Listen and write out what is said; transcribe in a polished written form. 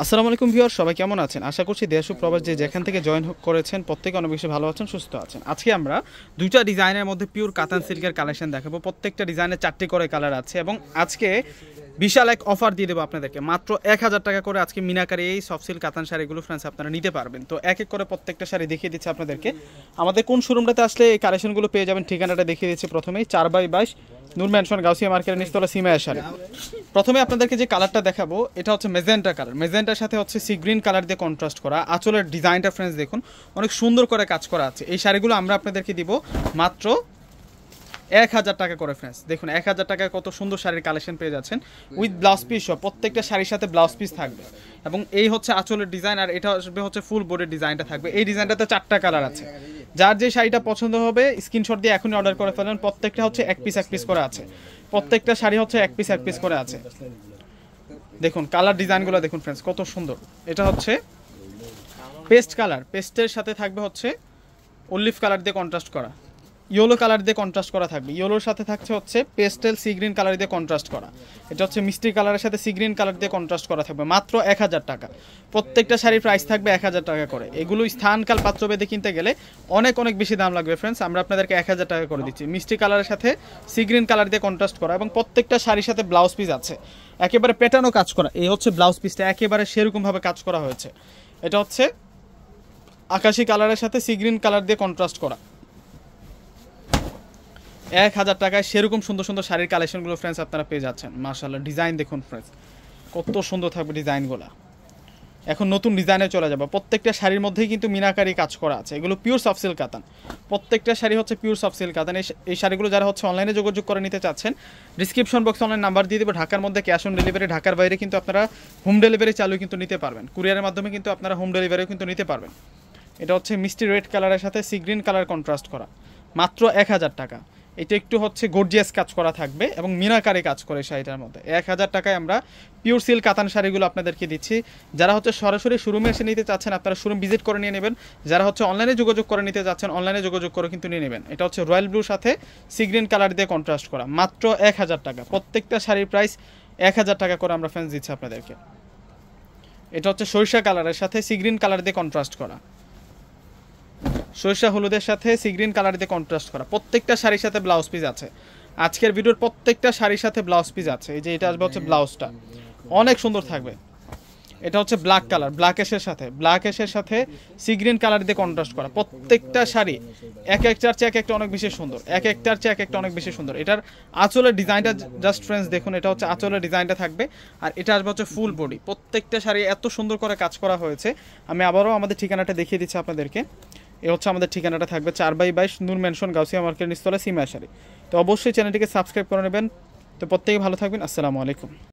আসসালামু আলাইকুম ভিউয়ার, সবাই কেমন আছেন? আশা করছি দেশ ও প্রবাস যে যেখান থেকে জয়েন করেছেন প্রত্যেকে অনেক বেশি ভালো আছেন, সুস্থ আছেন। আজকে আমরা দুইটা ডিজাইনের মধ্যে পিওর কাতান সিল্কের কালেকশন দেখাবো। প্রত্যেকটা ডিজাইনের 4টি করে কালার আছে এবং আজকে বিশাল এক অফার দিয়ে দেবো আপনাদেরকে। মাত্র 1000 টাকা করে আজকে মিনাকারি এই সফট সিল্ক কাতান শাড়িগুলো ফ্রেন্ডস আপনারা নিতে পারবেন। তো এক এক করে প্রত্যেকটা শাড়ি দেখিয়ে দিচ্ছি আপনাদেরকে। আমাদের কোন শোরুমটাতে আসলে এই কালেকশনগুলো পেয়ে যাবেন ঠিকানাটা দেখিয়ে দিচ্ছি। প্রথমেই 4/22 নূর ম্যানশন গাউসিয়া মার্কেটের নিচতলা সিমায়া শাড়ি। প্রথমে আপনাদেরকে যে কালারটা দেখাবো এটা হচ্ছে মেজেন্টা কালার। মেজেন্টার সাথে হচ্ছে সি গ্রিন কালার দিয়ে কন্ট্রাস্ট করা। আঁচলের ডিজাইনটা ফ্রেন্ডস দেখুন অনেক সুন্দর করে কাজ করা আছে। এই শাড়িগুলো আমরা আপনাদেরকে দিব মাত্র 1000 টাকা করে ফ্রেন্ডস। দেখুন 1000 টাকায় কত সুন্দর শাড়ির কালেকশন পেয়ে যাচ্ছেন উইথ ব্লাউজ পিস সহ। প্রত্যেকটা শাড়ির সাথে ব্লাউজ পিস থাকবে এবং এই হচ্ছে আঁচলের ডিজাইন, আর এটা আসবে হচ্ছে ফুল বোর্ডের ডিজাইনটা থাকবে। এই ডিজাইনটাতে 4টা কালার আছে। যার যে শাড়িটা পছন্দ হবে স্ক্রিনশট দিয়ে এখনই অর্ডার করে ফেলেন। প্রত্যেকটা হচ্ছে এক পিস করে আছে। প্রত্যেকটা শাড়ি হচ্ছে এক পিস করে আছে। দেখুন কালার ডিজাইনগুলো দেখুন ফ্রেন্ডস কত সুন্দর। এটা হচ্ছে পেস্ট কালার, পেস্টের সাথে থাকবে হচ্ছে অলিভ কালার দিয়ে কন্ট্রাস্ট করা, ইয়েলো কালার দিয়ে কন্ট্রাস্ট করা থাকবে। ইয়েলোর সাথে থাকছে হচ্ছে পেস্টেল সি গ্রিন কালার দিয়ে কন্ট্রাস্ট করা। এটা হচ্ছে মিষ্টি কালারের সাথে সি গ্রিন কালার দিয়ে কন্ট্রাস্ট করা থাকবে মাত্র 1000 টাকা। প্রত্যেকটা শাড়ির প্রাইস থাকবে 1000 টাকা করে। এগুলো স্থানকাল পাত্রভেদে কিনতে গেলে অনেক বেশি দাম লাগবে ফ্রেন্ডস। আমরা আপনাদেরকে 1000 টাকা করে দিচ্ছি। মিষ্টি কালারের সাথে সি গ্রিন কালার দিয়ে কন্ট্রাস্ট করা এবং প্রত্যেকটা শাড়ির সাথে ব্লাউজ পিস আছে একেবারে পেটানো কাজ করা। এই হচ্ছে ব্লাউজ পিসটা, একেবারে সেরকমভাবে কাজ করা হয়েছে। এটা হচ্ছে আকাশি কালারের সাথে সি গ্রিন কালার দিয়ে কন্ট্রাস্ট করা। 1000 টাকায় সেরকম সুন্দর সুন্দর শাড়ির কালেকশনগুলো ফ্রেন্ডস আপনারা পেয়ে যাচ্ছেন। মাশাআল্লাহ ডিজাইন দেখুন ফ্রেন্ডস কত সুন্দর থাকবে ডিজাইনগুলো। এখন নতুন ডিজাইনে চলে যাবে। প্রত্যেকটা শাড়ির মধ্যেই কিন্তু মিনাকারি কাজ করা আছে। এগুলো পিওর সফট সিল্ক কাতান। প্রত্যেকটা শাড়ি হচ্ছে পিওর সফট সিল্ক কাতান। এই শাড়িগুলো যারা হচ্ছে অনলাইনে যোগাযোগ করে নিতে চাচ্ছেন ডিসক্রিপশন বক্সে অনলাইন নাম্বার দিয়ে দেবো। ঢাকার মধ্যে ক্যাশ অন ডেলিভারি, ঢাকার বাইরে কিন্তু আপনারা হোম ডেলিভারি চালু কিন্তু নিতে পারবেন। কুরিয়ারের মাধ্যমে কিন্তু আপনারা হোম ডেলিভারিও কিন্তু নিতে পারবেন। এটা হচ্ছে মিষ্টি রেড কালারের সাথে সি গ্রিন কালার কন্ট্রাস্ট করা মাত্র 1000 টাকা। এটা একটু হচ্ছে গর্জিয়াস কাজ করা থাকবে এবং মিনাকারি কাজ করে শাড়িটার মধ্যে। 1000 টাকায় আমরা পিওর সিল্ক কাতান শাড়িগুলো আপনাদেরকে দিচ্ছি। যারা হচ্ছে সরাসরি শোরুমে এসে নিতে চাচ্ছেন আপনারা শোরুম ভিজিট করে নিয়ে নেবেন। যারা হচ্ছে অনলাইনে যোগাযোগ করে নিতে চাচ্ছেন অনলাইনে যোগাযোগ করে কিন্তু নিয়ে নেবেন। এটা হচ্ছে রয়্যাল ব্লুর সাথে সি গ্রিন কালার দিয়ে কন্ট্রাস্ট করা মাত্র 1000 টাকা। প্রত্যেকটা শাড়ির প্রাইস 1000 টাকা করে আমরা ফ্রেন্ডস দিচ্ছি আপনাদেরকে। এটা হচ্ছে সরিষা কালারের সাথে সি গ্রিন কালার দিয়ে কন্ট্রাস্ট করা, সরিষা হলুদের সাথে সি গ্রিন কালার দিয়ে কন্ট্রাস্ট করা। প্রত্যেকটা শাড়ির সাথে ব্লাউজ পিস আছে। আজকের ভিডিওর প্রত্যেকটা শাড়ির সাথে ব্লাউজ পিস আছে। এই যে এটা আসবে হচ্ছে ব্লাউজটা অনেক সুন্দর থাকবে। এটা হচ্ছে ব্ল্যাক কালার, ব্ল্যাক এসের সাথে সি গ্রিন কালার দিয়ে কন্ট্রাস্ট করা। প্রত্যেকটা শাড়ি এক একটার চেয়ে এক একটা অনেক বেশি সুন্দর, এক একটার চেয়ে এক একটা অনেক বেশি সুন্দর। এটার আঁচলের ডিজাইনটা জাস্ট ফ্রেন্ডস দেখুন। এটা হচ্ছে আঁচলের ডিজাইনটা থাকবে আর এটা আসবে হচ্ছে ফুল বডি। প্রত্যেকটা শাড়ি এত সুন্দর করে কাজ করা হয়েছে। আমি আবারও আমাদের ঠিকানাটা দেখিয়ে দিচ্ছি আপনাদেরকে। এ হচ্ছে আমাদের ঠিকানাটা থাকবে 4/22 নূর ম্যানশন গাউসিয়া মার্কেটের নিচতলা সিমায়া শাড়ি। তো অবশ্যই চ্যানেলটিকে সাবস্ক্রাইব করে নেবেন। তো প্রত্যেকে ভালো থাকবেন। আসসালামু আলাইকুম।